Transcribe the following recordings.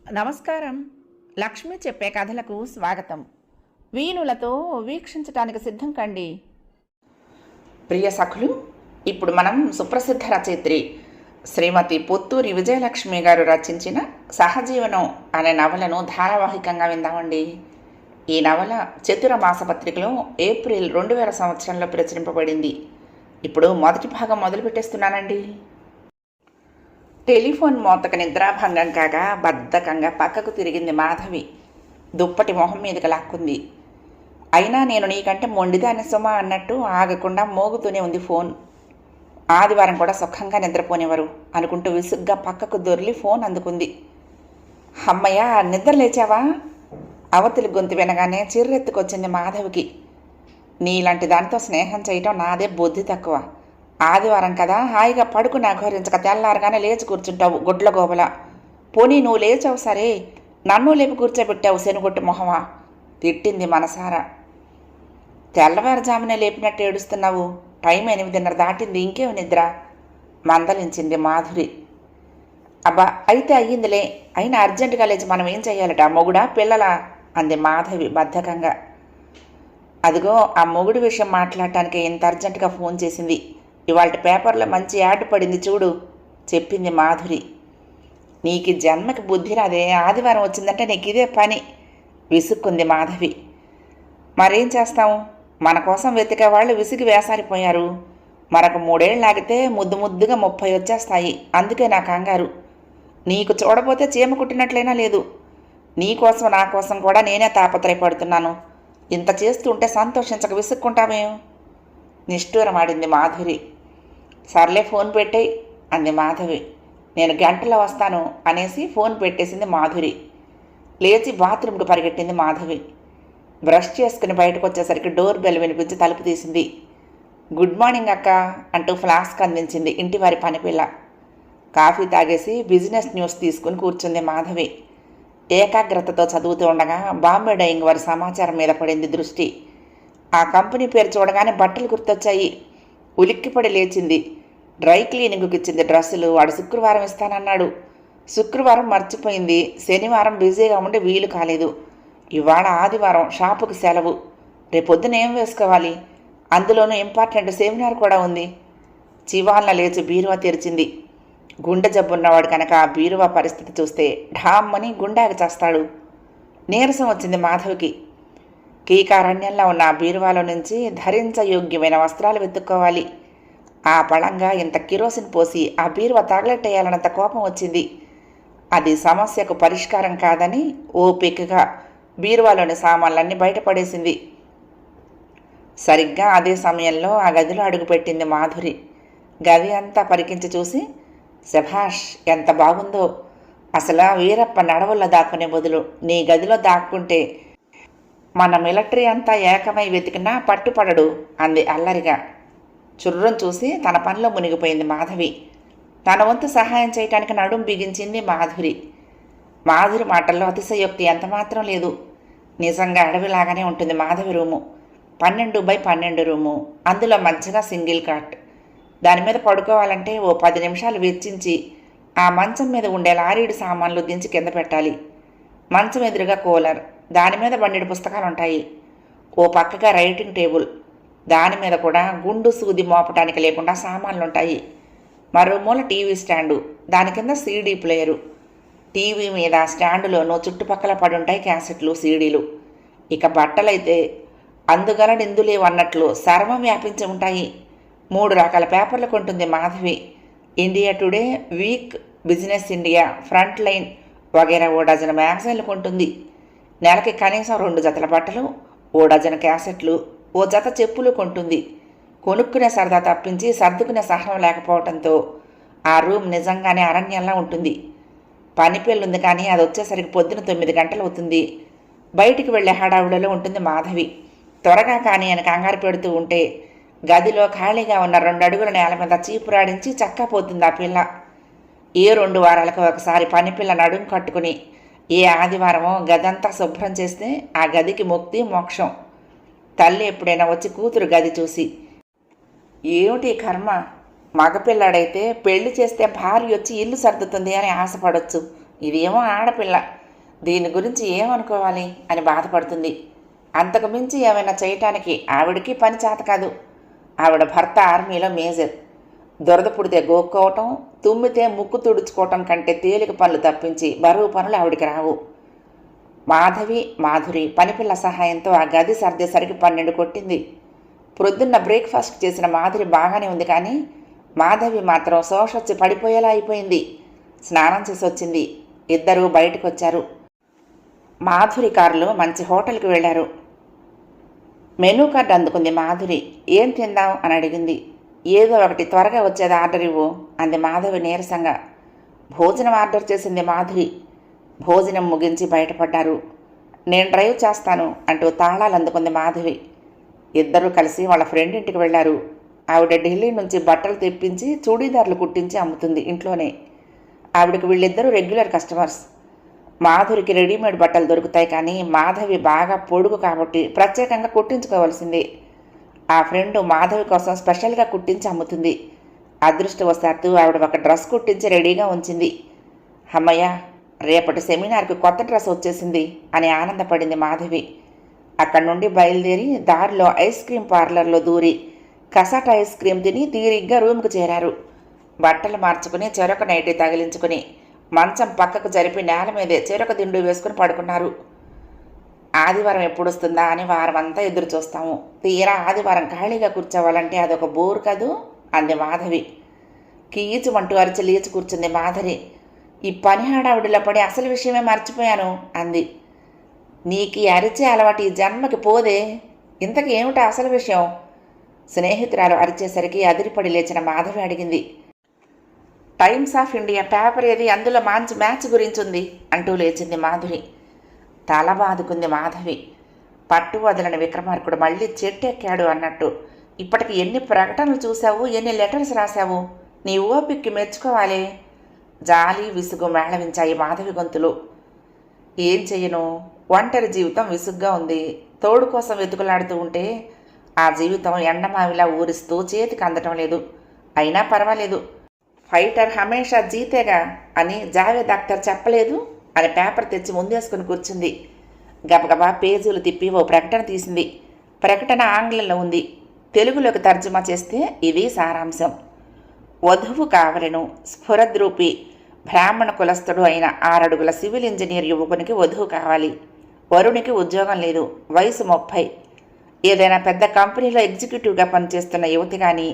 నమస్కారం. లక్ష్మి చెప్పే కథలకు స్వాగతం. వీణులతో వీక్షించటానికి సిద్ధం కండి. ప్రియ సఖులు, ఇప్పుడు మనం సుప్రసిద్ధ రచయిత్రి శ్రీమతి పొత్తూరి విజయలక్ష్మి గారు రచించిన సహజీవనం అనే నవలను ధారావాహికంగా విందామండి. ఈ నవల చతుర మాసపత్రికలో ఏప్రిల్ 2000 సంవత్సరంలో ప్రచురింపబడింది. ఇప్పుడు మొదటి భాగం మొదలుపెట్టేస్తున్నానండి. టెలిఫోన్ మోతకు నిద్రాభంగం కాగా బద్ధకంగా పక్కకు తిరిగింది మాధవి. దుప్పటి మొహం మీదకి లాక్కుంది. అయినా నేను నీకంటే మొండిదాన్ని సుమా అన్నట్టు ఆగకుండా మోగుతూనే ఉంది ఫోన్. ఆదివారం కూడా సుఖంగా నిద్రపోనేవారు అనుకుంటూ విసుగ్గా పక్కకు దొర్లి ఫోన్ అందుకుంది. అమ్మయ్య, నిద్ర లేచావా? అవతలి గొంతు వినగానే చిర్రెత్తుకొచ్చింది మాధవికి. నీలాంటి దానితో స్నేహం చేయటం నాదే బుద్ధి తక్కువ. ఆదివారం కదా, హాయిగా పడుకుని అఘోరించక తెల్లారగానే లేచి కూర్చుంటావు గొడ్ల గోబల. పోనీ నువ్వు లేచావు సరే, నన్ను లేపి కూర్చోబెట్టావు శనుగొట్టు మొహమా, తిట్టింది మనసారా. తెల్లవారుజామునే లేపినట్టు ఏడుస్తున్నావు, టైం 8:30 దాటింది, ఇంకేం నిద్ర, మందలించింది మాధురి. అబ్బా అయితే అయ్యిందిలే, అయినా అర్జెంటుగా లేచి మనం ఏం చెయ్యాలట, మొగుడా పిల్లలా అంది మాధవి బద్ధకంగా. అదిగో ఆ మొగుడు విషయం మాట్లాడటానికి ఇంత అర్జెంటుగా ఫోన్ చేసింది. ఇవాళ పేపర్లో మంచి యాడ్ పడింది చూడు, చెప్పింది మాధురి. నీకు జన్మకి బుద్ధి రాదే, ఆదివారం వచ్చిందంటే నీకు ఇదే పని, విసుక్కుంది మాధవి. మరేం చేస్తాము, మన కోసం వెతికే వాళ్ళు విసిగి వేసారిపోయారు. మరొక 3 ఏళ్ళు ఆగితే ముద్దు ముద్దుగా 30 వచ్చేస్తాయి. అందుకే నా కంగారు. నీకు చూడబోతే చీమ కుట్టినట్లయినా లేదు. నీకోసం నా కోసం కూడా నేనే తాపత్రయపడుతున్నాను. ఇంత చేస్తుంటే సంతోషించక విసుక్కుంటామేం, నిష్ఠూరమాడింది మాధురి. సర్లే ఫోన్ పెట్టేయి అంది మాధవి. నేను గంటలో వస్తాను అనేసి ఫోన్ పెట్టేసింది మాధురి. లేచి బాత్రూమ్కి పరిగెట్టింది మాధవి. బ్రష్ చేసుకుని బయటకు వచ్చేసరికి డోర్ బెల్ వినిపించి తలుపు తీసింది. గుడ్ మార్నింగ్ అక్క అంటూ ఫ్లాస్క్ అందించింది ఇంటివారి పనిపిల్ల. కాఫీ తాగేసి బిజినెస్ న్యూస్ తీసుకుని కూర్చుంది మాధవి. ఏకాగ్రతతో చదువుతూ ఉండగా బాంబే డైయింగ్ వారి సమాచారం మీద పడింది దృష్టి. ఆ కంపెనీ పేరు చూడగానే బట్టలు గుర్తొచ్చాయి. ఉలిక్కిపడి లేచింది. డ్రై క్లీనింగ్కి ఇచ్చింది డ్రెస్సులు. వాడు శుక్రవారం ఇస్తానన్నాడు. శుక్రవారం మర్చిపోయింది. శనివారం బిజీగా ఉండి వీలు కాలేదు. ఇవాళ ఆదివారం, షాపుకి సెలవు. రేపొద్దున ఏం వేసుకోవాలి? అందులోనూ ఇంపార్టెంట్ సెమినార్ కూడా ఉంది. చివాలన లేచి బీరువా తెరిచింది. గుండె జబ్బున్నవాడు కనుక ఆ బీరువా పరిస్థితి చూస్తే ఢామ్మని గుండాకి చేస్తాడు. నీరసం వచ్చింది మాధవికి. కీకారణ్యంలో ఉన్న ఆ బీరువాలో నుంచి ధరించయోగ్యమైన వస్త్రాలు వెతుక్కోవాలి. ఆ పళంగా ఇంత కిరోసిన్ పోసి ఆ బీరువా తగలెట్టేయాలన్నంత కోపం వచ్చింది. అది సమస్యకు పరిష్కారం కాదని ఓపికగా బీరువాలోని సామాన్లన్నీ బయటపడేసింది. సరిగ్గా అదే సమయంలో ఆ గదిలో అడుగుపెట్టింది మాధురి. గది అంతా పరికించి చూసి, శభాష్, ఎంత బాగుందో, అసలు వీరప్ప నడవల్లో దాక్కునే బదులు నీ గదిలో దాక్కుంటే మన మిలిటరీ అంతా ఏకమై వెతికినా పట్టుపడడు అంది అల్లరిగా. చుర్రం చూసి తన పనిలో మునిగిపోయింది మాధవి. తన వంతు సహాయం చేయటానికి నడుం బిగించింది మాధురి. మాధురి మాటల్లో అతిశయోక్తి ఎంతమాత్రం లేదు. నిజంగా అడవిలాగానే ఉంటుంది మాధవి రూము. 12x12 room. అందులో మధ్యగా సింగిల్ కాట్. దాని మీద పడుకోవాలంటే ఓ 10 నిమిషాలు వెచ్చించి ఆ మంచం మీద ఉండే లారీడు సామాన్లు దించి కింద పెట్టాలి. మంచం ఎదురుగా కూలర్, దాని మీద 12 పుస్తకాలు ఉంటాయి. ఓ పక్కగా రైటింగ్ టేబుల్, దాని మీద కూడా గుండు సూది మోపటానికి లేకుండా సామాన్లుంటాయి. మరో మూల టీవీ స్టాండు, దాని కింద సీడీ ప్లేయరు. టీవీ మీద స్టాండులోనూ చుట్టుపక్కల పడుంటాయి క్యాసెట్లు, సీడీలు. ఇక బట్టలైతే అందుగల నిందులేవు అన్నట్లు సర్వం వ్యాపించి ఉంటాయి. 3 రకాల పేపర్లు కొంటుంది Madhavi. India Today, Week, Business India, Frontline వగైరా ఓ డజన్ మ్యాగజైన్లు కొంటుంది. నెలకి కనీసం 2 జతల బట్టలు, ఓ డజన్ క్యాసెట్లు, ఓ జత చెప్పులు కొంటుంది. కొనుక్కునే సరదా తప్పించి సర్దుకునే సహనం లేకపోవడంతో ఆ రూమ్ నిజంగానే అరణ్యంలా ఉంటుంది. పని పెళ్ళుంది కానీ అది వచ్చేసరికి పొద్దున 9 గంటలు అవుతుంది. బయటికి వెళ్లే హడావుడిలో ఉంటుంది మాధవి. త్వరగా కానీ అని కంగారు పెడుతూ ఉంటే గదిలో ఖాళీగా ఉన్న 2 అడుగుల నేల మీద చీపురాడించి చక్కపోతుంది ఆ పిల్ల. ఏ 2 వారాలకు ఒకసారి పనిపిల్ల నడుం కట్టుకుని ఏ ఆదివారమో గదంతా శుభ్రం చేస్తే ఆ గదికి ముక్తి మోక్షం. తల్లి ఎప్పుడైనా వచ్చి కూతురు గది చూసి, ఏమిటి కర్మ, మగపిల్లాడైతే పెళ్లి చేస్తే భార్య వచ్చి ఇల్లు సర్దుతుంది అని ఆశపడవచ్చు. ఇదేమో ఆడపిల్ల, దీని గురించి ఏమనుకోవాలి అని బాధపడుతుంది. అంతకు మించి ఏమైనా చేయటానికి ఆవిడకి పని చేత కాదు. ఆవిడ భర్త ఆర్మీలో మేజర్. దురద పుడితే గోక్కోవటం, తుమ్మితే ముక్కు తుడుచుకోవటం కంటే తేలిక పనులు తప్పించి బరువు పనులు ఆవిడికి రావు. మాధురి పనిపిల్ల సహాయంతో ఆ గది సర్దేసరికి 12 కొట్టింది. ప్రొద్దున్న బ్రేక్ఫాస్ట్ చేసిన మాధురి బాగానే ఉంది, కానీ మాధవి మాత్రం శోషొచ్చి పడిపోయేలా అయిపోయింది. స్నానం చేసి వచ్చింది. ఇద్దరూ బయటకు వచ్చారు. మాధురి కారులో మంచి హోటల్కి వెళ్ళారు. మెనూ కార్డు అందుకుంది మాధురి. ఏం తిందాం అని అడిగింది. ఏదో ఒకటి త్వరగా వచ్చేది ఆర్డర్ ఇవ్వు అంది మాధవి నీరసంగా. భోజనం ఆర్డర్ చేసింది మాధురి. భోజనం ముగించి బయటపడ్డారు. నేను డ్రైవ్ చేస్తాను అంటూ తాళాలు అందుకుంది మాధవి. ఇద్దరూ కలిసి వాళ్ళ ఫ్రెండ్ ఇంటికి వెళ్ళారు. ఆవిడ ఢిల్లీ నుంచి బట్టలు తెప్పించి చూడీదార్లు కుట్టించి అమ్ముతుంది ఇంట్లోనే. ఆవిడకి వీళ్ళిద్దరూ రెగ్యులర్ కస్టమర్స్. మాధురికి రెడీమేడ్ బట్టలు దొరుకుతాయి, కానీ మాధవి బాగా పొడుగు కాబట్టి ప్రత్యేకంగా కుట్టించుకోవాల్సిందే. ఆ ఫ్రెండ్ మాధవి కోసం స్పెషల్గా కుట్టించి అమ్ముతుంది. అదృష్టవశాత్తు ఆవిడ ఒక డ్రెస్ కుట్టించి రెడీగా ఉంచింది. అమ్మయ్య, రేపటి సెమినార్కి కొత్త డ్రెస్ వచ్చేసింది అని ఆనందపడింది మాధవి. అక్కడి నుండి బయలుదేరి దారిలో ఐస్ క్రీమ్ పార్లర్లో దూరి కసాట ఐస్ క్రీమ్ తిని తీరిగ్గా రూమ్కి చేరారు. బట్టలు మార్చుకుని చెరొక నైటీ తగిలించుకుని మంచం పక్కకు జరిపి నేల మీదే చెరొక దిండు వేసుకుని పడుకున్నారు. ఆదివారం ఎప్పుడొస్తుందా అని వారం అంతా ఎదురు చూస్తాము. తీరా ఆదివారం ఖాళీగా కూర్చోవాలంటే అదొక బోరు కదూ అంది మాధవి. కీచుమంటూ అరిచి లేచి కూర్చుంది మాధవి. ఈ పని హడావిడిలో పడి అసలు విషయమే మర్చిపోయాను అంది. నీకు ఈ అరిచే అలవాటు ఈ జన్మకి పోదే. ఇంతకు ఏమిటా అసలు విషయం? స్నేహితురాలు అరిచేసరికి అదిరిపడి లేచిన మాధవి అడిగింది. టైమ్స్ ఆఫ్ ఇండియా పేపర్ ఏది, అందులో మంచి మ్యాచ్ గురించి ఉంది అంటూ లేచింది మాధురి. తల బాదుకుంది మాధవి. పట్టు వదలని విక్రమార్కుడు మళ్ళీ చెట్టెక్కాడు అన్నట్టు. ఇప్పటికి ఎన్ని ప్రకటనలు చూశావు, ఎన్ని లెటర్స్ రాశావు? నీ ఓపిక్కి మెచ్చుకోవాలి. జాలి విసుగు మేళవించాయి మాధవి గొంతులు. ఏం చెయ్యను, ఒంటరి జీవితం విసుగ్గా ఉంది. తోడు కోసం వెతుకులాడుతూ ఉంటే ఆ జీవితం ఎండమావిలా ఊరిస్తూ చేతికి అందటం లేదు. అయినా పర్వాలేదు, ఫైటర్ హమేషా జీతేగా అని జావేద్ అఖ్తర్ చెప్పలేదు అని పేపర్ తెచ్చి ముందేసుకుని కూర్చుంది. గబగబా పేజీలు తిప్పి ఓ ప్రకటన తీసింది. ప్రకటన ఆంగ్లంలో ఉంది. తెలుగులోకి తర్జుమా చేస్తే ఇది సారాంశం. వధువు కావలను స్ఫురద్రూపి బ్రాహ్మణ కులస్థుడు అయిన 6 అడుగుల సివిల్ ఇంజనీర్ యువకునికి వధువు కావాలి. వరునికి ఉద్యోగం లేదు, వయసు 30. ఏదైనా పెద్ద కంపెనీలో ఎగ్జిక్యూటివ్గా పనిచేస్తున్న యువతి కానీ,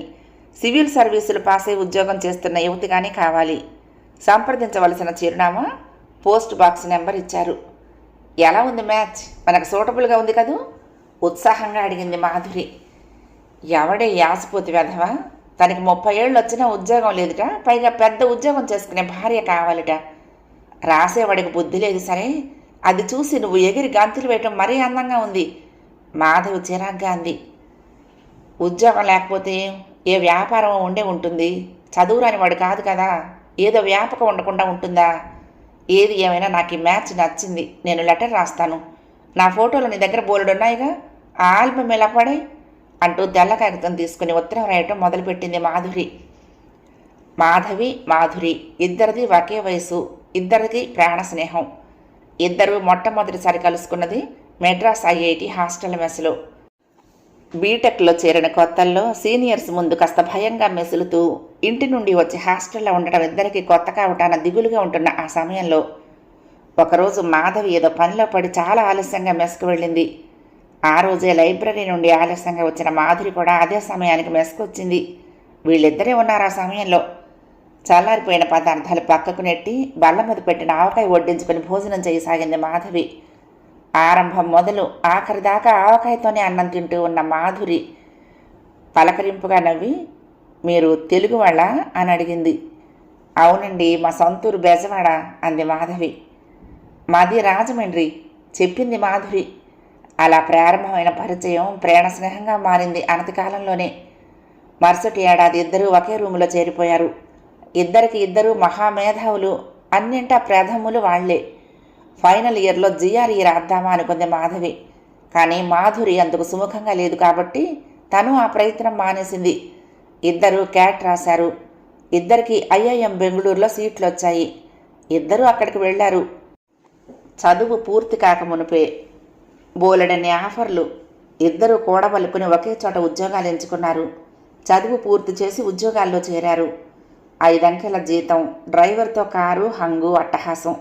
సివిల్ సర్వీసులు పాస్ అయి ఉద్యోగం చేస్తున్న యువతి కానీ కావాలి. సంప్రదించవలసిన చిరునామా, పోస్ట్ బాక్స్ నెంబర్ ఇచ్చారు. ఎలా ఉంది మ్యాచ్? మనకు సూటబుల్గా ఉంది కదూ? ఉత్సాహంగా అడిగింది మాధురి. ఎవడే యాసపోతి వెధవా? తనకి 30 ఏళ్ళు వచ్చినా ఉద్యోగం లేదుట, పైగా పెద్ద ఉద్యోగం చేసుకునే భార్య కావాలిట. రాసేవాడికి బుద్ధి లేదు సరే, అది చూసి నువ్వు ఎగిరి గంతులు వేయటం మరీ అందంగా ఉంది మాధవి చిరాగ్గా అంది. ఉద్యోగం లేకపోతే ఏ వ్యాపారం ఉండే ఉంటుంది. చదువురాని వాడు కాదు కదా, ఏదో వ్యాపకం ఉండకుండా ఉంటుందా? ఏది ఏమైనా నాకు ఈ మ్యాచ్ నచ్చింది. నేను లెటర్ రాస్తాను. నా ఫోటోలు నీ దగ్గర బోలెడున్నాయిగా, ఆ ఆల్బమ్ ఎలా పడే అంటూ తెల్ల కాగితం తీసుకుని ఉత్తరం రాయటం మొదలుపెట్టింది మాధురి. మాధురి ఇద్దరిది ఒకే వయసు, ఇద్దరిది ప్రాణ స్నేహం. ఇద్దరు మొట్టమొదటిసారి కలుసుకున్నది మెడ్రాస్ ఐఐటి హాస్టల్ మెస్లో. బీటెక్లో చేరిన కొత్తల్లో సీనియర్స్ ముందు కాస్త భయంగా మెసులుతూ ఇంటి నుండి వచ్చి హాస్టల్లో ఉండటం ఇద్దరికి కొత్త కావటాన దిగులుగా ఉంటున్న ఆ సమయంలో ఒకరోజు మాధవి ఏదో పనిలో పడి చాలా ఆలస్యంగా మెస్కు వెళ్ళింది. ఆ రోజే లైబ్రరీ నుండి ఆలస్యంగా వచ్చిన మాధురి కూడా అదే సమయానికి మెస్కు వచ్చింది. వీళ్ళిద్దరే ఉన్నారు ఆ సమయంలో. చల్లారిపోయిన పదార్థాలు పక్కకు నెట్టి బల్ల మీద పెట్టిన ఆవకాయ వడ్డించుకుని భోజనం చేయసాగింది మాధవి. ఆరంభం మొదలు ఆఖరి దాకా ఆవకాయతోనే అన్నం తింటూ ఉన్న మాధురి పలకరింపుగా నవ్వి, మీరు తెలుగు వాళ్ళా అని అడిగింది. అవునండి, మా సొంతూరు బెజవాడ అంది మాధవి. మాది రాజమండ్రి చెప్పింది మాధురి. అలా ప్రారంభమైన పరిచయం ప్రేమ స్నేహంగా మారింది అనతి కాలంలోనే. మరుసటి ఏడాది ఇద్దరూ ఒకే రూములో చేరిపోయారు. ఇద్దరికి ఇద్దరు మహామేధావులు, అన్నింటా ప్రథములు వాళ్లే. ఫైనల్ ఇయర్లో జిఆర్ఈ రాద్దామా అనుకుంది మాధవి. కానీ మాధురి అందుకు సుముఖంగా లేదు కాబట్టి తను ఆ ప్రయత్నం మానేసింది. ఇద్దరు క్యాట్ రాశారు. ఇద్దరికి ఐఐఎం బెంగళూరులో సీట్లు వచ్చాయి. ఇద్దరూ అక్కడికి వెళ్లారు. చదువు పూర్తి కాక మునిపే బోలెడన్ని ఆఫర్లు. ఇద్దరూ కూడబలుకుని ఒకే చోట ఉద్యోగాలు ఎంచుకున్నారు. చదువు పూర్తి చేసి ఉద్యోగాల్లో చేరారు. 5 అంకెల జీతం, డ్రైవర్తో కారు, హంగు, అట్టహాసం.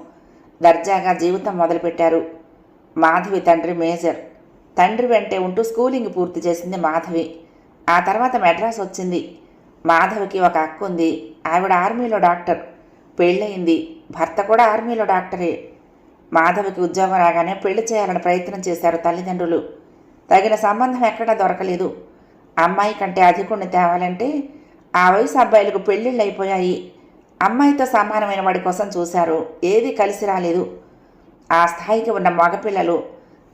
దర్జాగా జీవితం మొదలుపెట్టారు. మాధవి తండ్రి మేజర్. తండ్రి వెంటే ఉంటూ స్కూలింగ్ పూర్తి చేసింది మాధవి. ఆ తర్వాత మెడ్రాస్ వచ్చింది. మాధవికి ఒక అక్క ఉంది. ఆవిడ ఆర్మీలో డాక్టర్. పెళ్ళయింది. భర్త కూడా ఆర్మీలో డాక్టరే. మాధవికి ఉద్యోగం రాగానే పెళ్లి చేయాలని ప్రయత్నం చేశారు తల్లిదండ్రులు. తగిన సంబంధం ఎక్కడా దొరకలేదు. అమ్మాయి కంటే అధికుణ్ణి తేవాలంటే ఆ వయసు అబ్బాయిలకు పెళ్ళిళ్ళు అయిపోయాయి. అమ్మాయితో సమానమైన వాడి కోసం చూశారు. ఏదీ కలిసి రాలేదు. ఆ స్థాయికి ఉన్న మగపిల్లలు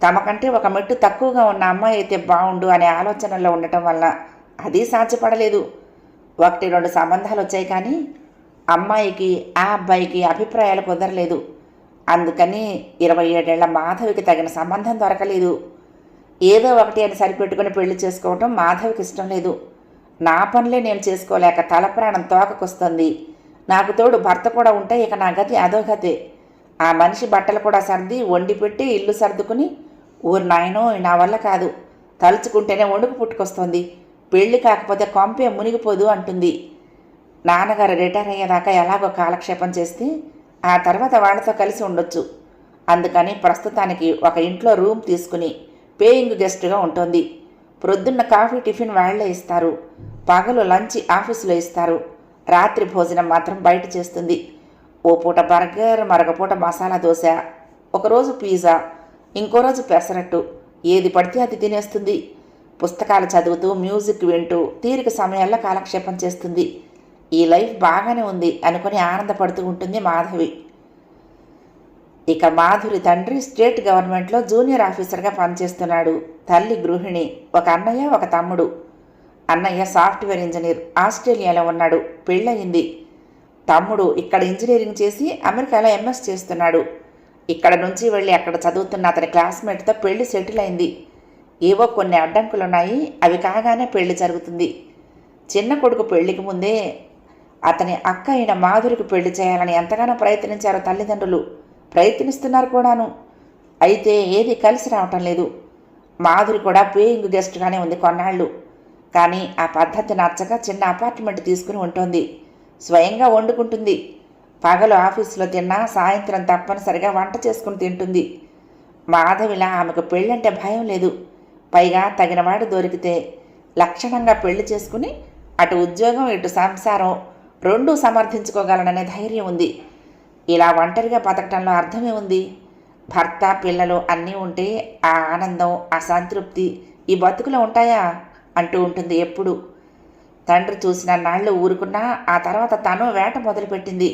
తమకంటే ఒక మెట్టు తక్కువగా ఉన్న అమ్మాయి అయితే బాగుండు అనే ఆలోచనలో ఉండటం వల్ల అది సాధ్యపడలేదు. 1-2 సంబంధాలు వచ్చాయి, కానీ అమ్మాయికి ఆ అబ్బాయికి అభిప్రాయాలు కుదరలేదు. అందుకని 27 ఏళ్ల మాధవికి తగిన సంబంధం దొరకలేదు. ఏదో ఒకటి అని సరిపెట్టుకుని పెళ్లి చేసుకోవటం మాధవికి ఇష్టం లేదు. నా పనులే నేను చేసుకోలేక తలప్రాణం తోకకొస్తుంది. నాకు తోడు భర్త కూడా ఉంటే ఇక నా గతి అదో గతే. ఆ మనిషి బట్టలు కూడా సర్ది వండి పెట్టి ఇల్లు సర్దుకుని, ఊరు నాయనో నా వల్ల కాదు, తలుచుకుంటేనే వణుకు పుట్టుకొస్తుంది, పెళ్లి కాకపోతే కొంపే మునిగిపోదు అంటుంది. నాన్నగారు రిటైర్ అయ్యేదాకా ఎలాగో కాలక్షేపం చేస్తే ఆ తర్వాత వాళ్ళతో కలిసి ఉండొచ్చు. అందుకని ప్రస్తుతానికి ఒక ఇంట్లో రూమ్ తీసుకుని పేయింగ్ గెస్ట్గా ఉంటుంది. ప్రొద్దున్న కాఫీ టిఫిన్ వాళ్లే ఇస్తారు. పగలు లంచ్ ఆఫీసులో ఇస్తారు. రాత్రి భోజనం మాత్రం బయట చేస్తుంది. ఓ పూట బర్గర్, మరొక పూట మసాలా దోశ, ఒకరోజు పిజ్జా, ఇంకో రోజు పెసరట్టు. ఏది పడితే అది తినేస్తుంది. పుస్తకాలు చదువుతూ మ్యూజిక్ వింటూ తీరిక సమయాల్లో కాలక్షేపం చేస్తుంది. ఈ లైఫ్ బాగానే ఉంది అనుకుని ఆనందపడుతూ ఉంటుంది మాధవి. ఇక మాధురి తండ్రి స్టేట్ గవర్నమెంట్లో జూనియర్ ఆఫీసర్గా పనిచేస్తున్నాడు. తల్లి గృహిణి. ఒక అన్నయ్య, ఒక తమ్ముడు. అన్నయ్య సాఫ్ట్వేర్ ఇంజనీర్, ఆస్ట్రేలియాలో ఉన్నాడు. పెళ్ళయింది. తమ్ముడు ఇక్కడ ఇంజనీరింగ్ చేసి అమెరికాలో ఎంఎస్ చేస్తున్నాడు. ఇక్కడ నుంచి వెళ్ళి అక్కడ చదువుతున్న అతని క్లాస్మేట్తో పెళ్లి సెటిల్ అయింది. ఏవో కొన్ని అడ్డంకులున్నాయి. అవి కాగానే పెళ్లి జరుగుతుంది. చిన్న కొడుకు పెళ్లికి ముందే అతని అక్క అయిన మాధురికి పెళ్లి చేయాలని ఎంతగానో ప్రయత్నించారు తల్లిదండ్రులు. ప్రయత్నిస్తున్నారు కూడాను. అయితే ఏది కలిసి రావటం లేదు. మాధురి కూడా పేయింగ్ గెస్ట్గానే ఉంది కొన్నాళ్ళు. కానీ ఆ పద్ధతి నచ్చక చిన్న అపార్ట్మెంట్ తీసుకుని ఉంటుంది. స్వయంగా వండుకుంటుంది. పగలు ఆఫీసులో తిన్నా సాయంత్రం తప్పనిసరిగా వంట చేసుకుని తింటుంది. మాధవిలా ఆమెకు పెళ్ళంటే భయం లేదు. పైగా తగినవాడు దొరికితే లక్షణంగా పెళ్లి చేసుకుని అటు ఉద్యోగం ఇటు సంసారం రెండూ సమర్థించుకోగలననే ధైర్యం ఉంది. ఇలా ఒంటరిగా బతకటంలో అర్థమే ఉంది. భర్త, పిల్లలు అన్నీ ఉంటే ఆ ఆనందం, ఆ సంతృప్తి ఈ బతుకులో ఉంటాయా అంటూ ఉంటుంది ఎప్పుడు. తండ్రి చూసిన నాళ్ళు ఊరుకున్నా ఆ తర్వాత తను వేట మొదలుపెట్టింది.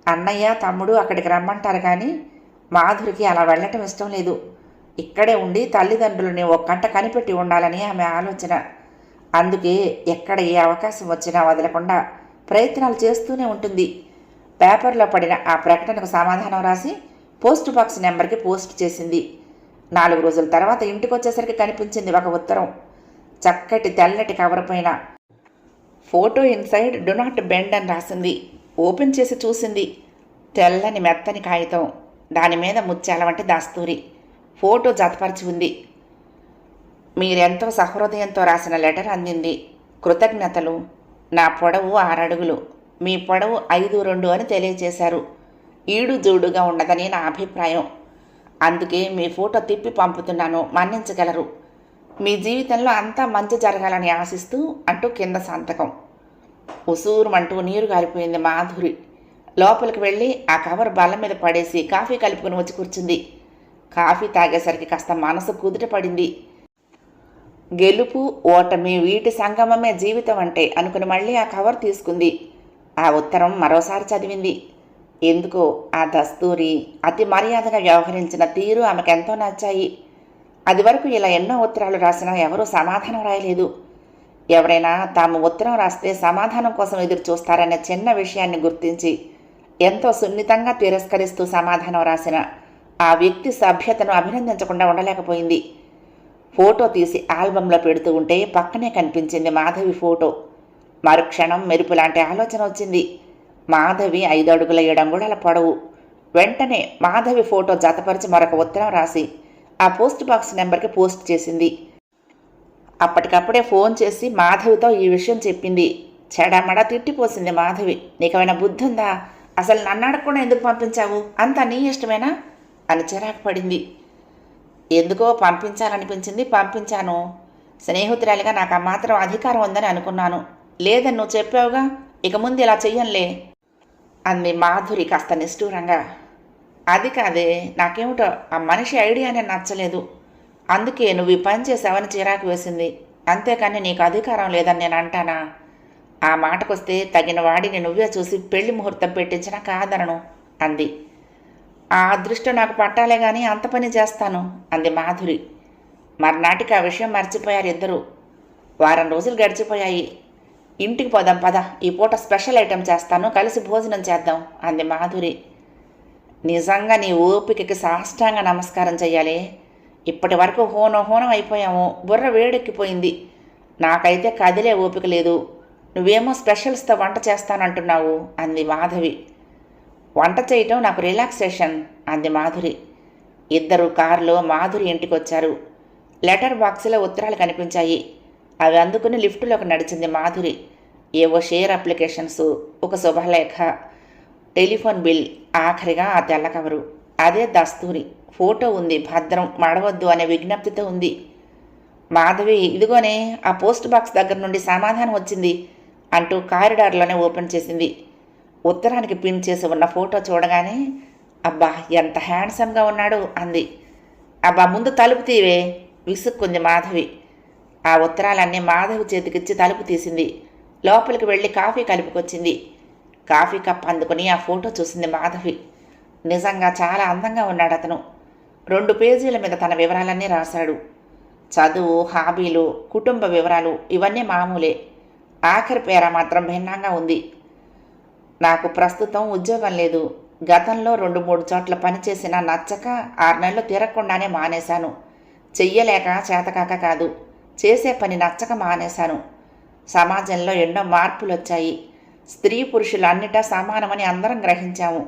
అన్నయ్య, తమ్ముడు అక్కడికి రమ్మంటారు, కానీ మాధురికి అలా వెళ్ళటం ఇష్టం లేదు. ఇక్కడే ఉండి తల్లిదండ్రులని ఒక కంట కనిపెట్టి ఉండాలని ఆమె ఆలోచన. అందుకే ఎక్కడ ఏ అవకాశం వచ్చినా వదలకుండా ప్రయత్నాలు చేస్తూనే ఉంటుంది. పేపర్లో పడిన ఆ ప్రకటనకు సమాధానం రాసి పోస్ట్ బాక్స్ నెంబర్కి పోస్ట్ చేసింది. 4 రోజుల తర్వాత ఇంటికి వచ్చేసరికి కనిపించింది ఒక ఉత్తరం. చక్కటి తెల్లటి కవర్ పైన photo inside do not bend అని రాసింది. ఓపెన్ చేసి చూసింది. తెల్లని మెత్తని కాగితం. దాని మీద ముత్యాల వంటి దస్తూరి. ఫోటో జతపరిచి ఉంది. మీరెంతో సహృదయంతో రాసిన లెటర్ అందింది. కృతజ్ఞతలు. నా పొడవు 6 అడుగులు, మీ పొడవు 5'2" అని తెలియజేశారు. ఈడు జోడుగా ఉన్నదని నా అభిప్రాయం. అందుకే మీ ఫోటో తిప్పి పంపుతున్నాను, మన్నించగలరు. మీ జీవితంలో అంతా మంచి జరగాలని ఆశిస్తూ అంటూ కింద సంతకం. ఉసూరుమంటూ నీరు గారిపోయింది మాధురి. లోపలికి వెళ్ళి ఆ కవర్ బల్ల మీద పడేసి కాఫీ కలుపుకుని వచ్చి కూర్చుంది. కాఫీ తాగేసరికి కాస్త మనసు కుదుట పడింది. గెలుపు, ఓటమి వీటి సంగమమే జీవితం అంటే అనుకుని మళ్ళీ ఆ కవర్ తీసుకుంది. ఆ ఉత్తరం మరోసారి చదివింది. ఎందుకో ఆ దస్తూరి, అతి మర్యాదగా వ్యవహరించిన తీరు ఆమెకెంతో నచ్చాయి. అది వరకు ఇలా ఎన్నో ఉత్తరాలు రాసినా ఎవరూ సమాధానం రాయలేదు. ఎవరైనా తాము ఉత్తరం రాస్తే సమాధానం కోసం ఎదురు చూస్తారనే చిన్న విషయాన్ని గుర్తించి ఎంతో సున్నితంగా తిరస్కరిస్తూ సమాధానం రాసిన ఆ వ్యక్తి సభ్యతను అభినందించకుండా ఉండలేకపోయింది. ఫోటో తీసి ఆల్బంలో పెడుతూ ఉంటే పక్కనే కనిపించింది మాధవి ఫోటో. మరుక్షణం మెరుపు లాంటి ఆలోచన వచ్చింది. మాధవి 5 అడుగుల 7 అంగుళాల పొడవు. వెంటనే మాధవి ఫోటో జతపరిచి మరొక ఉత్తరం రాసి ఆ పోస్ట్ బాక్స్ నెంబర్కి పోస్ట్ చేసింది. అప్పటికప్పుడే ఫోన్ చేసి మాధవితో ఈ విషయం చెప్పింది. చెడమడ తిట్టిపోసింది మాధవి. నీకేమైనా బుద్ధి ఉందా? అసలు నన్ను అడగకుండా ఎందుకు పంపించావు? అంతా నీ ఇష్టమేనా అని చిరాకు పడింది. ఎందుకో పంపించాలనిపించింది, పంపించాను. స్నేహితురాలిగా నాకు ఆ మాత్రం అధికారం ఉందని అనుకున్నాను. లేదని నువ్వు చెప్పావుగా, ఇక ముందు ఇలా చెయ్యంలే అంది మాధురి కాస్త నిష్ఠూరంగా. అది కాదే, నాకేమిటో ఆ మనిషి ఐడియానే నచ్చలేదు. అందుకే నువ్వు ఈ పని చేసావని చిరాకు వేసింది. అంతేకాని నీకు అధికారం లేదని నేను అంటానా? ఆ మాటకొస్తే తగిన వాడిని నువ్వే చూసి పెళ్లి ముహూర్తం పెట్టించినా కాదనను అంది. ఆ అదృష్టం నాకు పట్టాలే గాని అంత పని చేస్తాను అంది మాధురి. మర్నాటికి ఆ విషయం మర్చిపోయారు ఇద్దరు. వారం రోజులు గడిచిపోయాయి. ఇంటికి పోదాం పద, ఈ పూట స్పెషల్ ఐటెం చేస్తాను, కలిసి భోజనం చేద్దాం అంది మాధురి. నిజంగా నీ ఓపికకి సాష్టాంగ నమస్కారం చెయ్యాలి. ఇప్పటి వరకు హోనం అయిపోయాము, బుర్ర వేడెక్కిపోయింది. నాకైతే కదిలే ఓపిక లేదు. నువ్వేమో స్పెషల్స్తో వంట చేస్తానంటున్నావు అంది మాధవి. వంట చేయటం నాకు రిలాక్సేషన్ అంది మాధురి. ఇద్దరు కారులో మాధురి ఇంటికి వచ్చారు. లెటర్ బాక్సులో ఉత్తరాలు కనిపించాయి. అవి అందుకుని లిఫ్టులోకి నడిచింది మాధురి. ఏవో షేర్ అప్లికేషన్స్, ఒక శుభలేఖ, టెలిఫోన్ బిల్, ఆఖరిగా ఆ తెల్ల కవరు. అదే దస్తూరి. ఫోటో ఉంది, భద్రం, మడవద్దు అనే విజ్ఞప్తితో ఉంది. మాధవి ఇదిగోనే ఆ పోస్ట్ బాక్స్ దగ్గర నుండి సమాధానం వచ్చింది అంటూ కారిడార్లోనే ఓపెన్ చేసింది. ఉత్తరానికి పిన్ చేసి ఉన్న ఫోటో చూడగానే అబ్బా ఎంత హ్యాండ్సమ్గా ఉన్నాడు అంది. అబ్బా ముందు తలుపు తీవే విసుక్కుంది మాధవి. ఆ ఉత్తరాలన్నీ మాధవి చేతికిచ్చి తలుపు తీసింది. లోపలికి వెళ్ళి కాఫీ కలుపుకొచ్చింది. కాఫీ కప్ అందుకుని ఆ ఫోటో చూసింది మాధవి. నిజంగా చాలా అందంగా ఉన్నాడు అతను. 2 పేజీల మీద తన వివరాలన్నీ రాశాడు. చదువు, హాబీలు, కుటుంబ వివరాలు ఇవన్నీ మామూలే. ఆఖరి పేర మాత్రం భిన్నంగా ఉంది. నాకు ప్రస్తుతం ఉద్యోగం లేదు. గతంలో 2-3 చోట్ల పనిచేసినా నచ్చక 6 నెలలు తిరగకుండానే మానేశాను. చెయ్యలేక చేతకాక కాదు, చేసే పని నచ్చక మానేశాను. సమాజంలో ఎన్నో మార్పులు వచ్చాయి. స్త్రీ పురుషులు అన్నిటా సమానమని అందరం గ్రహించాము.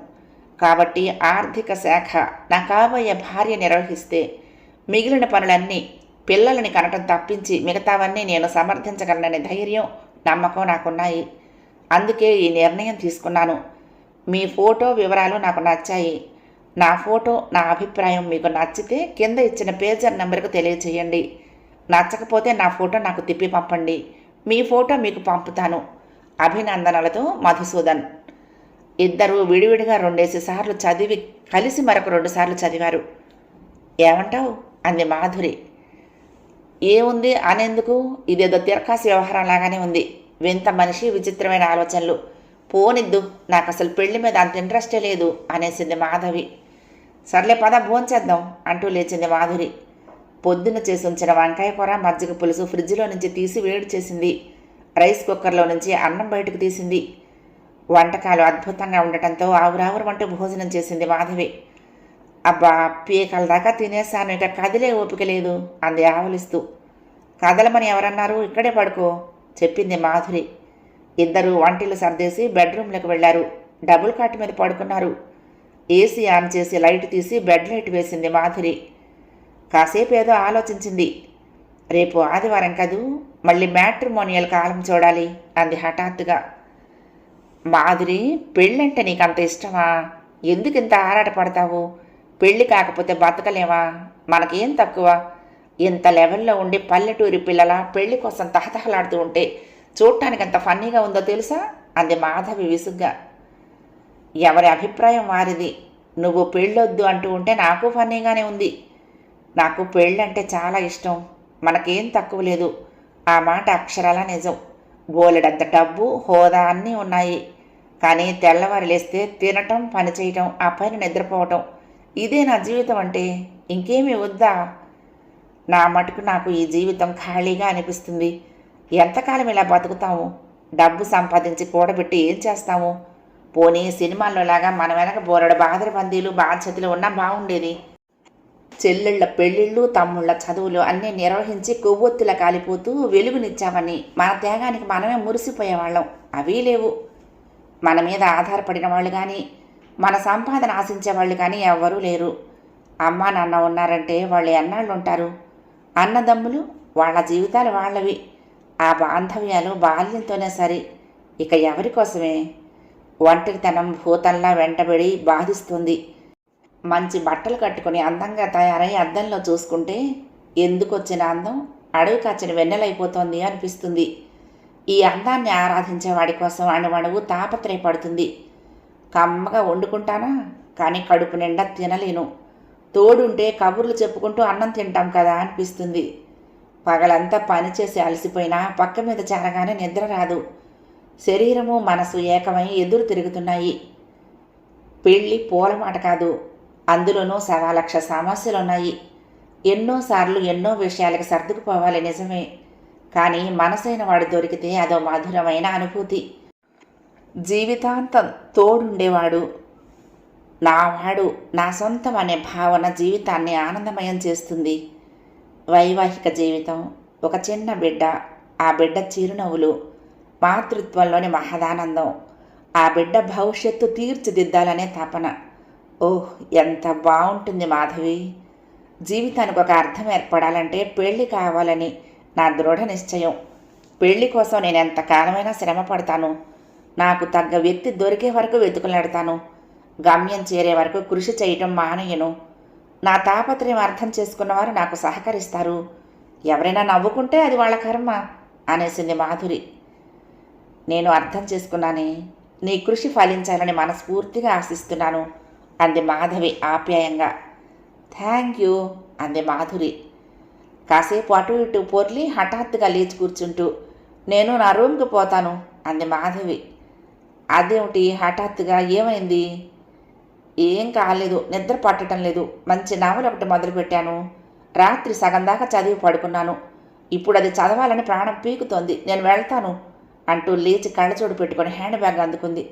కాబట్టి ఆర్థిక శాఖ నా కాబోయే భార్య నిర్వహిస్తే మిగిలిన పనులన్నీ పిల్లలని కనటం తప్పించి మిగతావన్నీ నేను సమర్థించగలననే ధైర్యం, నమ్మకం నాకున్నాయి. అందుకే ఈ నిర్ణయం తీసుకున్నాను. మీ ఫోటో వివరాలు నాకు నచ్చాయి. నా ఫోటో, నా అభిప్రాయం మీకు నచ్చితే కింద ఇచ్చిన పేజర్ నెంబర్కు తెలియచేయండి. నచ్చకపోతే నా ఫోటో నాకు తిప్పి పంపండి. మీ ఫోటో మీకు పంపుతాను. అభినందనలతో మధుసూదన్. ఇద్దరూ విడివిడిగా 2 సార్లు చదివి కలిసి మరొక 2 సార్లు చదివారు. ఏమంటావు అంది మాధురి. ఏముంది అనేందుకు, ఇదేదో తిరకాసి వ్యవహారం లాగానే ఉంది. వింత మనిషి, విచిత్రమైన ఆలోచనలు. పోనిద్దు, నాకు అసలు పెళ్లి మీద అంత ఇంట్రెస్టే లేదు అనేసింది మాధవి. సర్లే పద భోంచేద్దాం అంటూ లేచింది మాధురి. పొద్దున చేసి ఉంచిన వంకాయ కూర, మజ్జిగ పులుసు ఫ్రిడ్జ్లో నుంచి తీసి వేడి చేసింది. రైస్ కుక్కర్లో నుంచి అన్నం బయటకు తీసింది. వంటకాలు అద్భుతంగా ఉండటంతో ఆవురావురమంటూ భోజనం చేసింది మాధవి. అబ్బా పీకల దాకా తినేసాను, ఇక కదిలే ఓపిక లేదు అంది ఆవలిస్తూ. కదలమని ఎవరన్నారు? ఇక్కడే పడుకో చెప్పింది మాధురి. ఇద్దరు వంటిల్లు సర్దేసి బెడ్రూమ్లోకి వెళ్లారు. డబుల్ కాట్ మీద పడుకున్నారు. ఏసీ ఆన్ చేసి లైట్ తీసి బెడ్ లైట్ వేసింది మాధురి. కాసేపు ఏదో ఆలోచించింది. రేపు ఆదివారం కదూ, మళ్ళీ మ్యాట్రిమోనియల్ కాలం చూడాలి అంది హఠాత్తుగా. మాధురి, పెళ్ళంటే నీకంత ఇష్టమా? ఎందుకింత ఆరాటపడతావు? పెళ్ళి కాకపోతే బతకలేవా? మనకేం తక్కువ? ఇంత లెవెల్లో ఉండి పల్లెటూరి పిల్లల పెళ్లి కోసం తహతహలాడుతూ ఉంటే చూడటానికి ఎంత ఫన్నీగా ఉందో తెలుసా అంది మాధవి విసుగ్గా. ఎవరి అభిప్రాయం వారిది. నువ్వు పెళ్ళొద్దు అంటూ ఉంటే నాకు ఫన్నీగానే ఉంది. నాకు పెళ్ళంటే చాలా ఇష్టం. మనకేం తక్కువ లేదు. ఆ మాట అక్షరాల నిజం. బోలెడంత డబ్బు, హోదా అన్నీ ఉన్నాయి. కానీ తెల్లవారి లేస్తే తినటం, పని చేయటం, ఆ పైన నిద్రపోవటం, ఇదే నా జీవితం అంటే ఇంకేమీ వద్దా? నా మటుకు నాకు ఈ జీవితం ఖాళీగా అనిపిస్తుంది. ఎంతకాలం ఇలా బతుకుతాము? డబ్బు సంపాదించి కూడబెట్టి ఏం చేస్తాము? పోనీ సినిమాల్లో లాగా మన వెనక బోరడు బాధరబందీలు, బాధ్యతలు ఉన్నా బాగుండేది. చెల్లెళ్ళ పెళ్ళిళ్ళు, తమ్ముళ్ళ చదువులు అన్నీ నిర్వహించి కొవ్వొత్తులా కాలిపోతూ వెలుగునిచ్చామని మన త్యాగానికి మనమే మురిసిపోయేవాళ్ళం. అవీ లేవు. మన మీద ఆధారపడిన వాళ్ళు కానీ మన సంపాదన ఆశించే వాళ్ళు కానీ ఎవ్వరూ లేరు. అమ్మా నాన్న ఉన్నారంటే వాళ్ళు ఎన్నాళ్ళు ఉంటారు? అన్నదమ్ములు వాళ్ళ జీవితాలు వాళ్ళవి. ఆ బాంధవ్యాలు బాల్యంతోనే సరి. ఇక ఎవరి కోసమే? ఒంటరితనం భూతంలా వెంటబడి బాధిస్తుంది. మంచి బట్టలు కట్టుకుని అందంగా తయారై అద్దంలో చూసుకుంటే ఎందుకొచ్చిన అందం అడవి కాచిన వెన్నెలైపోతోంది అనిపిస్తుంది. ఈ అందాన్ని ఆరాధించే వాడి కోసం అణువణువు తాపత్రయపడుతుంది. కమ్మగా వండుకుంటానా, కానీ కడుపు నిండా తినలేను. తోడుంటే కబుర్లు చెప్పుకుంటూ అన్నం తింటాం కదా అనిపిస్తుంది. పగలంతా పనిచేసి అలసిపోయినా పక్క మీద చేరగానే నిద్ర రాదు. శరీరము మనసు ఏకమై ఎదురు తిరుగుతున్నాయి. పెళ్ళి పూలమాట కాదు, అందులోనూ 1,00,000 సమస్యలున్నాయి. ఎన్నోసార్లు ఎన్నో విషయాలకు సర్దుకుపోవాలి నిజమే, కానీ మనసైన వాడు దొరికితే అదో మధురమైన అనుభూతి. జీవితాంతం తోడుండేవాడు, నావాడు, నా సొంతం అనే భావన జీవితాన్ని ఆనందమయం చేస్తుంది. వైవాహిక జీవితం, ఒక చిన్న బిడ్డ, ఆ బిడ్డ చిరునవ్వులు, మాతృత్వంలోని మహదానందం, ఆ బిడ్డ భవిష్యత్తు తీర్చిదిద్దాలనే తపన. ఓహ్, ఎంత బాగుంటుంది మాధవి! జీవితానికి ఒక అర్థం ఏర్పడాలంటే పెళ్ళి కావాలని నా దృఢ నిశ్చయం. పెళ్లి కోసం నేను ఎంతకాలమైనా శ్రమ పడతాను. నాకు తగ్గ వ్యక్తి దొరికే వరకు వెతుకులాడతాను. గమ్యం చేరే వరకు కృషి చేయటం మానేయను. నా తాపత్రయం అర్థం చేసుకున్నవారు నాకు సహకరిస్తారు. ఎవరైనా నవ్వుకుంటే అది వాళ్ళ కర్మ అనేసింది మాధురి. నేను అర్థం చేసుకున్నానే, నీ కృషి ఫలించాలని మనస్ఫూర్తిగా ఆశిస్తున్నాను అంది మాధవి ఆప్యాయంగా. థ్యాంక్ యూ అంది మాధురి. కాసేపు అటు ఇటు పొర్లి హఠాత్తుగా లేచి కూర్చుంటూ, నేను నా రూమ్కి పోతాను అంది మాధవి. అదేమిటి హఠాత్తుగా, ఏమైంది? ఏం కాలేదు, నిద్ర పట్టడం లేదు. మంచి నవల ఒకటి మొదలుపెట్టాను. రాత్రి సగం దాకా చదివి పడుకున్నాను. ఇప్పుడు అది చదవాలని ప్రాణం పీకుతోంది. నేను వెళ్తాను అంటూ లేచి కళ్ళజోడు పెట్టుకొని హ్యాండ్ బ్యాగ్ అందుకుంది.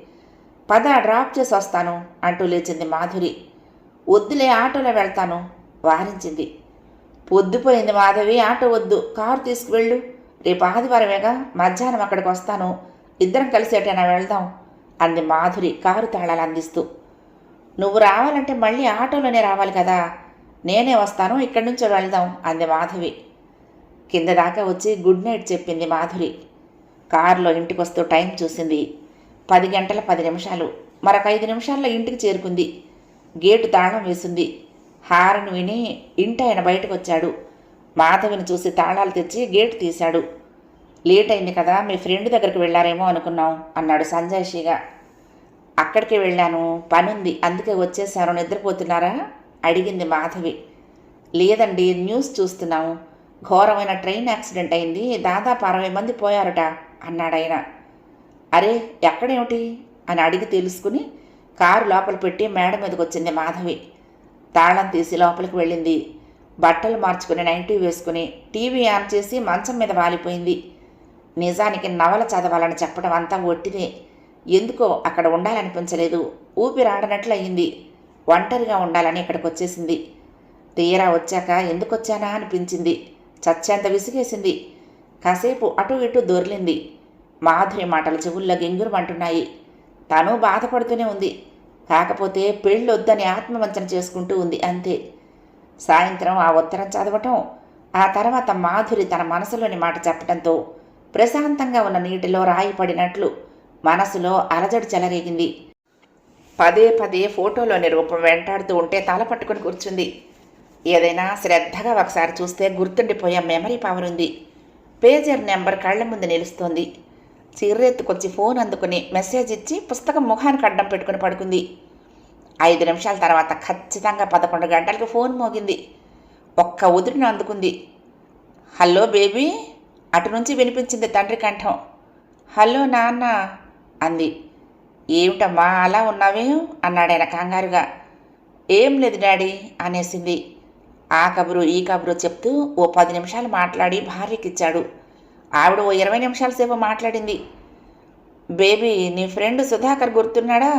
పద, డ్రాప్ చేసి వస్తాను అంటూ లేచింది మాధురి. వద్దులే, ఆటోలో వెళ్తాను వారించింది. పొద్దుపోయింది మాధవి, ఆటో వద్దు, కారు తీసుకువెళ్ళు. రేపు ఆదివారమేగా, మధ్యాహ్నం అక్కడికి వస్తాను. ఇద్దరం కలిసి ఎటైనా వెళ్దాం అంది మాధురి కారు తాళాలు అందిస్తూ. నువ్వు రావాలంటే మళ్ళీ ఆటోలోనే రావాలి కదా, నేనే వస్తాను, ఇక్కడి నుంచో వెళ్దాం అంది మాధవి. కింద దాకా వచ్చి గుడ్ నైట్ చెప్పింది మాధురి. కారులో ఇంటికి వస్తూ టైం చూసింది. 10 గంటల 10 నిమిషాలు. మరొక 5 నిమిషాల్లో ఇంటికి చేరుకుంది. గేటు తాళం వేసింది. హారన్ విని ఇంటి ఆయన బయటకు వచ్చాడు. మాధవిని చూసి తాళాలు తెచ్చి గేటు తీశాడు. లేట్ అయింది కదా, మీ ఫ్రెండ్ దగ్గరికి వెళ్ళారేమో అనుకున్నాం అన్నాడు సంజయ్షిగా. అక్కడికే వెళ్ళాను, పనుంది, అందుకే వచ్చేసాను. నిద్రపోతున్నారా అడిగింది మాధవి. లేదండి, న్యూస్ చూస్తున్నాము. ఘోరమైన ట్రైన్ యాక్సిడెంట్ అయింది, దాదాపు 60 మంది పోయారట అన్నాడాయన. అరే, ఎక్కడేమిటి అని అడిగి తెలుసుకుని కారు లోపల పెట్టి మేడ మీదకి వచ్చింది మాధవి. తాళం తీసి లోపలికి వెళ్ళింది. బట్టలు మార్చుకుని నైటీ వేసుకుని టీవీ ఆన్ చేసి మంచం మీద వాలిపోయింది. నిజానికి నవల చదవాలని చెప్పడం అంతా ఒట్టిదే. ఎందుకో అక్కడ ఉండాలనిపించలేదు. ఊపిరాడనట్లు అయింది. ఒంటరిగా ఉండాలని ఇక్కడికి వచ్చేసింది. తీరా వచ్చాక ఎందుకొచ్చానా అనిపించింది. చచ్చేంత విసిగేసింది. కాసేపు అటు ఇటు దొర్లింది. మాధురి మాటలు చెవుల్లో గింగురమంటున్నాయి. తను బాధపడుతూనే ఉంది. కాకపోతే పెళ్ళొద్దని ఆత్మవంచన చేసుకుంటూ ఉంది అంతే. సాయంత్రం ఆ ఉత్తరం చదవటం, ఆ తర్వాత మాధురి తన మనసులోని మాట చెప్పడంతో ప్రశాంతంగా ఉన్న నీటిలో రాయి పడినట్లు మనసులో అలజడి చెలరేగింది. పదే పదే ఫోటోలోని రూపం వెంటాడుతూ ఉంటే తల పట్టుకుని కూర్చుంది. ఏదైనా శ్రద్ధగా ఒకసారి చూస్తే గుర్తుండిపోయే మెమరీ పవర్ ఉంది. పేజర్ నెంబర్ కళ్ళ ముందు నిలుస్తోంది. చిర్రెత్తుకొచ్చి ఫోన్ అందుకుని మెసేజ్ ఇచ్చి పుస్తకం ముఖానికి అడ్డం పెట్టుకుని పడుకుంది. 5 నిమిషాల తర్వాత ఖచ్చితంగా 11 గంటలకు ఫోన్ మోగింది. ఒక్క ఉదుటిని అందుకుంది. హలో బేబీ అటు నుంచి వినిపించింది తండ్రి కంఠం. హలో నాన్న అంది. ఏమిటమ్మా అలా ఉన్నావే అన్నాడాయన కంగారుగా. ఏం లేదు డాడీ అనేసింది. ఆ కబురు ఈ కబురు చెప్తూ ఓ 10 నిమిషాలు మాట్లాడి భార్యకిచ్చాడు. ఆవిడ ఓ 20 నిమిషాల సేపు మాట్లాడింది. బేబీ, నీ ఫ్రెండ్ సుధాకర్ గుర్తున్నాడా?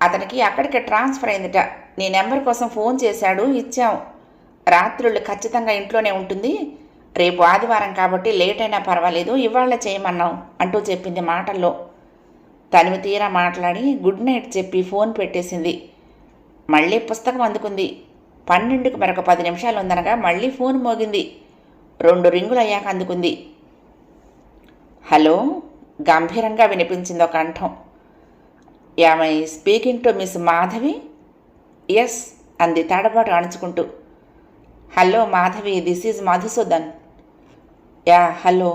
అతనికి అక్కడికి ట్రాన్స్ఫర్ అయిందిట. నీ నెంబర్ కోసం ఫోన్ చేశాడు, ఇచ్చాం. రాత్రుళ్ళు ఖచ్చితంగా ఇంట్లోనే ఉంటుంది. రేపు ఆదివారం కాబట్టి లేట్ అయినా పర్వాలేదు, ఇవాళ చేయమన్నాం అంటూ చెప్పింది మాటల్లో. తనివి తీరా మాట్లాడి గుడ్ నైట్ చెప్పి ఫోన్ పెట్టేసింది. మళ్ళీ పుస్తకం అందుకుంది. 12కి మరొక 10 నిమిషాలు ఉందనగా మళ్ళీ ఫోన్ మోగింది. 2 రింగులు అయ్యాక అందుకుంది. హలో, గంభీరంగా వినిపించింది ఒక కంఠం. Am I speaking to Miss Madhavi? Yes అంది తడబాటు అణుచుకుంటూ. Hello Madhavi, this is Madhusudan. Yeah hello.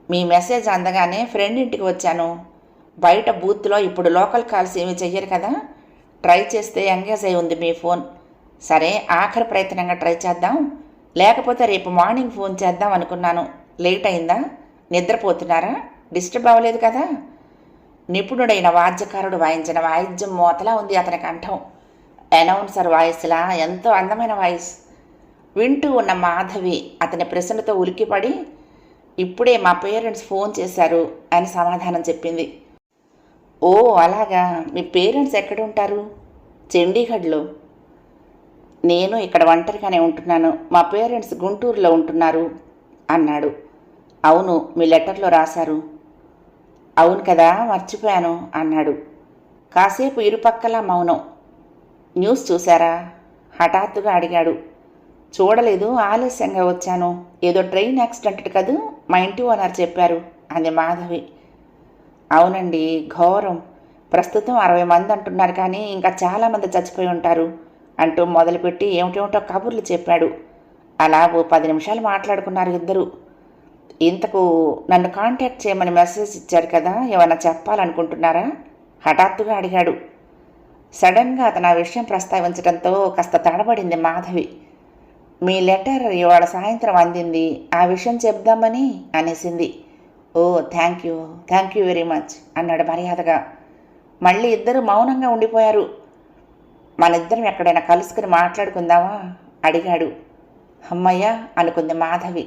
మీ మెసేజ్ అందగానే ఫ్రెండ్ ఇంటికి వచ్చాను. బయట బూత్లో ఇప్పుడు లోకల్ కాల్స్ ఏమీ చెయ్యరు కదా, ట్రై చేస్తే ఎంగేజ్ అయి ఉంది మీ ఫోన్. సరే, ఆఖరి ప్రయత్నంగా ట్రై చేద్దాం, లేకపోతే రేపు మార్నింగ్ ఫోన్ చేద్దాం అనుకున్నాను. లేట్ అయిందా? నిద్రపోతున్నారా? డిస్టర్బ్ అవ్వలేదు కదా? నిపుణుడైన వాద్యకారుడు వాయించిన వాయిద్యం మోతలా ఉంది అతని కంఠం. అనౌన్సర్ వాయిస్లా ఎంతో అందమైన వాయిస్. వింటూ ఉన్న మాధవి అతని ప్రశ్నతో ఉలిక్కిపడి, ఇప్పుడే మా పేరెంట్స్ ఫోన్ చేశారు అని సమాధానం చెప్పింది. ఓ అలాగా, మీ పేరెంట్స్ ఎక్కడుంటారు? చండీగఢ్లో. నేను ఇక్కడ ఒంటరిగానే ఉంటున్నాను. మా పేరెంట్స్ గుంటూరులో ఉంటున్నారు అన్నాడు. అవును, మీ లెటర్లో రాశారు. అవును కదా, మర్చిపోయాను అన్నాడు. కాసేపు ఇరుపక్కలా మౌనం. న్యూస్ చూశారా? హఠాత్తుగా అడిగాడు. చూడలేదు, ఆలస్యంగా వచ్చాను. ఏదో ట్రైన్ యాక్సిడెంట్ కదూ, మా ఇంటి ఓనర్ చెప్పారు అంది మాధవి. అవునండి, ఘోరం. ప్రస్తుతం 60 మంది అంటున్నారు, కానీ ఇంకా చాలామంది చచ్చిపోయి ఉంటారు అంటూ మొదలుపెట్టి ఏమిటేమిటో కబుర్లు చెప్పాడు. అలా ఓ 10 నిమిషాలు మాట్లాడుకున్నారు ఇద్దరు. ఇంతకు నన్ను కాంటాక్ట్ చేయమని మెసేజ్ ఇచ్చారు కదా, ఏమైనా చెప్పాలనుకుంటున్నారా? హఠాత్తుగా అడిగాడు. సడన్గా అతను ఆ విషయం ప్రస్తావించడంతో కాస్త తడబడింది మాధవి. మీ లెటర్ ఇవాళ సాయంత్రం అందింది, ఆ విషయం చెప్దామని అనేసింది. ఓ థ్యాంక్ యూ వెరీ మచ్ అన్నాడు మర్యాదగా. మళ్ళీ ఇద్దరు మౌనంగా ఉండిపోయారు. మనిద్దరం ఎక్కడైనా కలుసుకుని మాట్లాడుకుందామా అడిగాడు. అమ్మయ్య అనుకుంది మాధవి.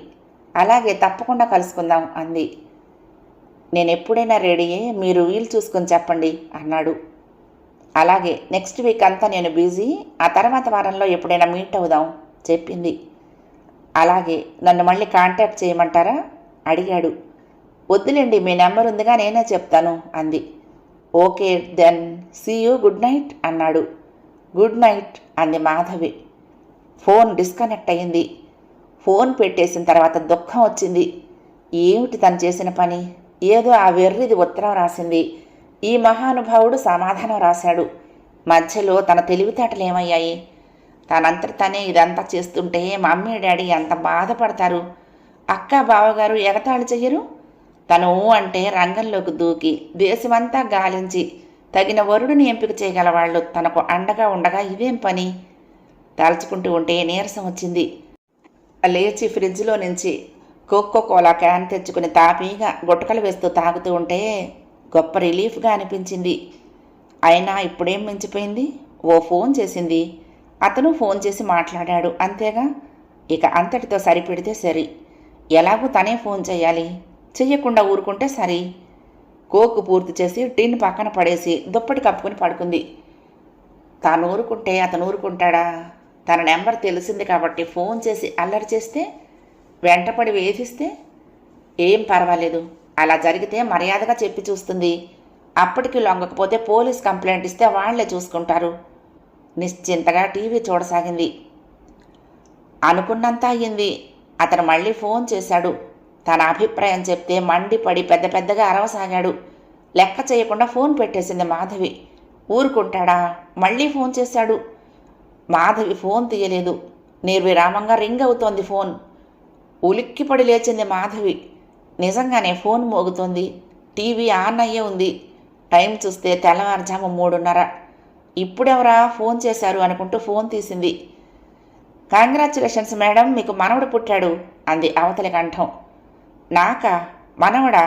అలాగే, తప్పకుండా కలుసుకుందాం అంది. నేను ఎప్పుడైనా రెడీయే, మీరు వీలు చూసుకొని చెప్పండి అన్నాడు. అలాగే, నెక్స్ట్ వీక్ అంతా నేను బిజీ, ఆ తర్వాత వారంలో ఎప్పుడైనా మీట్ అవుదాం చెప్పింది. అలాగే, నన్ను మళ్ళీ కాంటాక్ట్ చేయమంటారా అడిగాడు. వద్దులేండి, మీ నెంబర్ ఉందిగా, నేనే చెప్తాను అంది. Okay then, see you, good night అన్నాడు. గుడ్ నైట్ అంది మాధవి. ఫోన్ డిస్కనెక్ట్ అయ్యింది. ఫోన్ పెట్టేసిన తర్వాత దుఃఖం వచ్చింది. ఏమిటి తను చేసిన పని? ఏదో ఆ వెర్రిది ఉత్తరం రాసింది, ఈ మహానుభావుడు సమాధానం రాశాడు. మధ్యలో తన తెలివితేటలు ఏమయ్యాయి? తనంతట తనే ఇదంతా చేస్తుంటే మమ్మీ డాడీ ఎంత బాధపడతారు? అక్క బావగారు ఎగతాళి చెయ్యరు? తను అంటే రంగంలోకి దూకి దేశమంతా గాలించి తగిన వరుడిని ఎంపిక చేయగలవాళ్ళు తనకు అండగా ఉండగా ఇదేం పని? తలుచుకుంటూ ఉంటే నీరసం వచ్చింది. లేచి ఫ్రిడ్జ్లో నుంచి కోకోకోలా క్యాన్ తెచ్చుకుని తాపీగా గుట్టకలు వేస్తూ తాగుతూ ఉంటే గొప్ప రిలీఫ్గా అనిపించింది. అయినా ఇప్పుడేం మించిపోయింది? ఓ ఫోన్ చేసింది, అతను ఫోన్ చేసి మాట్లాడాడు, అంతేగా. ఇక అంతటితో సరిపెడితే సరి. ఎలాగూ తనే ఫోన్ చేయాలి, చెయ్యకుండా ఊరుకుంటే సరి. కోకు పూర్తి చేసి టిన్ పక్కన పడేసి దుప్పటి కప్పుకుని పడుకుంది. తాను ఊరుకుంటే అతను ఊరుకుంటాడా? తన నెంబర్ తెలిసింది కాబట్టి ఫోన్ చేసి అల్లరి చేస్తే, వెంటపడి వేధిస్తే ఏం పర్వాలేదు. అలా జరిగితే మర్యాదగా చెప్పి చూస్తుంది. అప్పటికి లొంగకపోతే పోలీస్ కంప్లైంట్ ఇస్తే వాళ్లే చూసుకుంటారు. నిశ్చింతగా టీవీ చూడసాగింది. అనుకున్నంత అయ్యింది. అతను మళ్ళీ ఫోన్ చేశాడు. తన అభిప్రాయం చెప్తే మండిపడి పెద్ద పెద్దగా అరవసాగాడు. లెక్క చేయకుండా ఫోన్ పెట్టేసింది మాధవి. ఊరుకుంటాడా? మళ్ళీ ఫోన్ చేశాడు. మాధవి ఫోన్ తీయలేదు. నిర్విరామంగా రింగ్ అవుతోంది ఫోన్. ఉలిక్కిపడి లేచింది మాధవి. నిజంగానే ఫోన్ మోగుతోంది. టీవీ ఆన్ అయ్యే ఉంది. టైం చూస్తే తెల్లవారుజాము 3:30. ఇప్పుడెవరా ఫోన్ చేశారు అనుకుంటూ ఫోన్ తీసింది. కంగ్రాచ్యులేషన్స్ మేడం, మీకు మనవడు పుట్టాడు అంది అవతలి కంఠం. నాకా? మనవడా?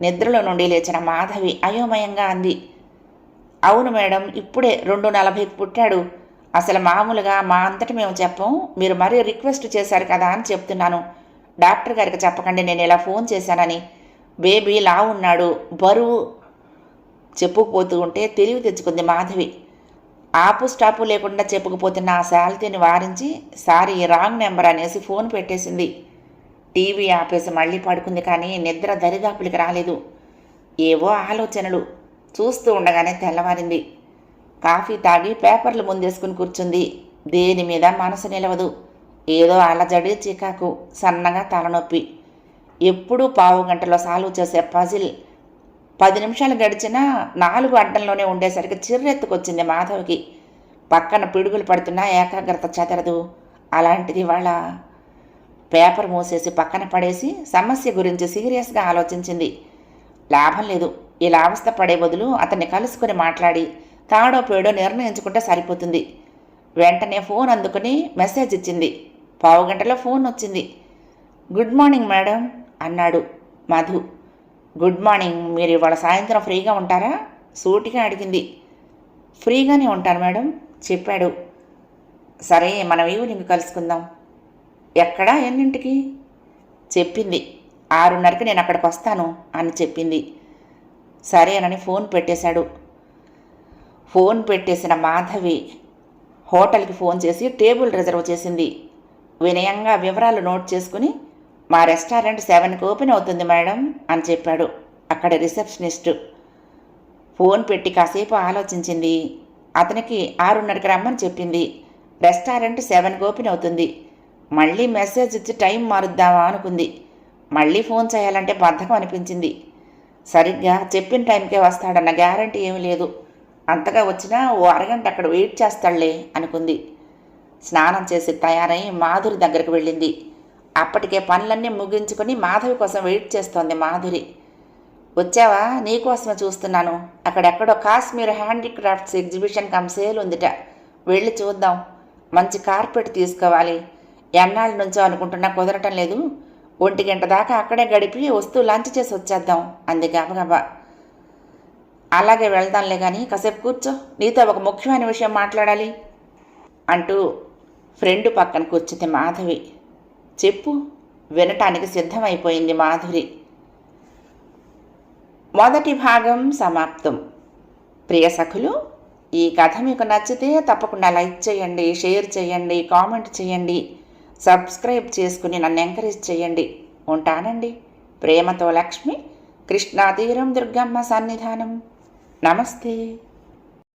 నిద్రలో నుండి లేచిన మాధవి అయోమయంగా అంది. అవును మేడం, ఇప్పుడే 2:40కి పుట్టాడు. అసలు మామూలుగా మా అంతటి మేము చెప్పం, మీరు మరీ రిక్వెస్ట్ చేశారు కదా అని చెప్తున్నాను. డాక్టర్ గారికి చెప్పకండి నేను ఇలా ఫోన్ చేశానని. బేబీ లా ఉన్నాడు, బరువు చెప్పుకుపోతూ ఉంటే తెలివి తెచ్చుకుంది మాధవి. ఆపు స్టాపు లేకుండా చెప్పుకుపోతున్న ఆ శాలితీని వారించి సారీ రాంగ్ నెంబర్ అనేసి ఫోన్ పెట్టేసింది. టీవీ ఆపేసి మళ్ళీ పడుకుంది, కానీ నిద్ర దరిదాపులకి రాలేదు. ఏవో ఆలోచనలు. చూస్తూ ఉండగానే తెల్లవారింది. కాఫీ తాగి పేపర్లు ముందేసుకుని కూర్చుంది. దేని మీద మనసు నిలవదు. ఏదో అలజడి, చికాకు, సన్నగా తలనొప్పి. ఎప్పుడూ పావు గంటలో సాల్వ్ చేసే పజిల్ 10 నిమిషాలు గడిచినా 4 అడ్డంలోనే ఉండేసరికి చిర్రెత్తుకొచ్చింది మాధవ్కి. పక్కన పిడుగులు పడుతున్నా ఏకాగ్రత చెదరదు. అలాంటిది వాళ్ళ పేపర్ మూసేసి పక్కన పడేసి సమస్య గురించి సీరియస్గా ఆలోచించింది. లాభం లేదు. ఇలా అవస్థ పడే బదులు అతన్ని కలుసుకుని మాట్లాడి తాడో పేడో నిర్ణయించుకుంటే సరిపోతుంది. వెంటనే ఫోన్ అందుకుని మెసేజ్ ఇచ్చింది. పావుగంటలో ఫోన్ వచ్చింది. గుడ్ మార్నింగ్ మేడం అన్నాడు మధు. Good morning. మీరు ఇవాళ సాయంత్రం ఫ్రీగా ఉంటారా? సూటిగా అడిగింది. ఫ్రీగానే ఉంటాను మేడం చెప్పాడు. సరే, మనం ఈవినింగ్ కలుసుకుందాం. ఎక్కడా, ఎన్నింటికి? చెప్పింది. 6:30కి నేను అక్కడికి వస్తాను అని చెప్పింది. సరేనని ఫోన్ పెట్టేశాడు. ఫోన్ పెట్టేసిన మాధవి హోటల్కి ఫోన్ చేసి టేబుల్ రిజర్వ్ చేసింది. వినయంగా వివరాలు నోట్ చేసుకుని, మా రెస్టారెంట్ 7కి ఓపెన్ అవుతుంది మేడం అని చెప్పాడు అక్కడ రిసెప్షనిస్టు. ఫోన్ పెట్టి కాసేపు ఆలోచించింది. అతనికి 6:30కి రమ్మని చెప్పింది. రెస్టారెంట్ 7కి ఓపెన్ అవుతుంది. మళ్ళీ మెసేజ్ ఇచ్చి టైం మారుద్దామా అనుకుంది. మళ్ళీ ఫోన్ చేయాలంటే బద్ధకం అనిపించింది. సరిగ్గా చెప్పిన టైంకే వస్తాడన్న గ్యారంటీ ఏమీ లేదు. అంతగా వచ్చినా ఓ అరగంట అక్కడ వెయిట్ చేస్తాడులే అనుకుంది. స్నానం చేసి తయారై మాధురి దగ్గరికి వెళ్ళింది. అప్పటికే పనులన్నీ ముగించుకొని మాధవి కోసం వెయిట్ చేస్తోంది మాధురి. వచ్చావా? నీకోసమే చూస్తున్నాను. అక్కడెక్కడో Kashmir handicrafts exhibition come sale ఉందిట. వెళ్ళి చూద్దాం. మంచి కార్పెట్ తీసుకోవాలి. ఎన్నాళ్ళ నుంచో అనుకుంటున్నా కుదరటం లేదు. 1 గంట దాకా అక్కడే గడిపి వస్తూ లంచ్ చేసి వచ్చేద్దాం అంది గబగబా. అలాగే వెళ్దాంలే కానీ కాసేపు కూర్చో, నీతో ఒక ముఖ్యమైన విషయం మాట్లాడాలి అంటూ ఫ్రెండ్ పక్కన కూర్చుంది మాధవి. చెప్పు. వినటానికి సిద్ధమైపోయింది మాధురి. మొదటి భాగం సమాప్తం. ప్రియ సఖులు, ఈ కథ మీకు నచ్చితే తప్పకుండా లైక్ చేయండి, షేర్ చేయండి, కామెంట్ చేయండి, సబ్స్క్రైబ్ చేసుకుని నన్ను ఎంకరేజ్ చేయండి. ఉంటానండి. ప్రేమతో లక్ష్మి, కృష్ణా తీరం దుర్గమ్మ సన్నిధానం. నమస్తే.